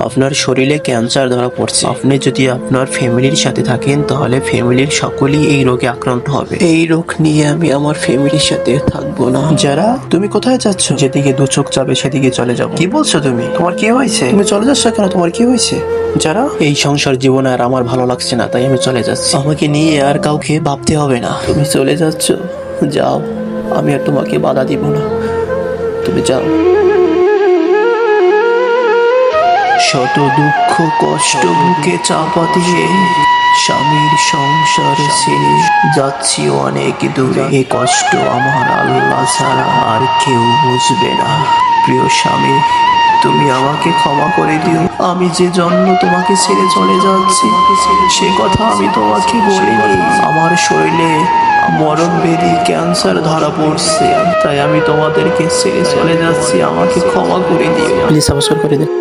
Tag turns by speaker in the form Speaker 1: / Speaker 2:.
Speaker 1: আপনার শরীরে ক্যান্সার ধরা পড়ছে। আপনি যদি আপনার ফ্যামিলির সাথে থাকেন তাহলে ফ্যামিলির সকলেই এই রোগে আক্রান্ত হবে। এই রোগ নিয়ে আমি আমার ফ্যামিলির সাথে থাকবো না। যারা, তুমি কোথায় যাচ্ছ? যেদিকে দু চোখ যাবে সেদিকে চলে যাবো। কি বলছো তুমি? তোমার কি হয়েছে? তুমি চলে যাচ্ছ কেন? তোমার কি হয়েছে? যারা, এই সংসার জীবনে আর আমার ভালো লাগছে না, তাই আমি চলে যাচ্ছি। আমাকে নিয়ে আর কাউকে ভাবতে হবে না। তুমি চলে যাচ্ছ, যাও, আমি আর তোমাকে বাধা দিব না, তুমি যাও। শত দুঃখ কষ্ট বুকে চাপা দিয়ে স্বামীর সংসার ছেড়ে যাচ্ছি অনেক দূরে। এ কষ্ট আমার আল্লাহ ছাড়া আর কেউ বুঝবে না। প্রিয় স্বামী, তুমি আমাকে ক্ষমা করে দিও। আমি যে জন্য তোমাকে ছেড়ে চলে যাচ্ছি সে কথা আমি তোমাকে বলিনি। আমার শরীরে মরণ ব্যাধি ক্যান্সার ধরা পড়ছে, তাই আমি তোমাদেরকে ছেড়ে চলে যাচ্ছি। আমাকে ক্ষমা করে দিও। প্লিজ সাবস্ক্রাইব করে দিন।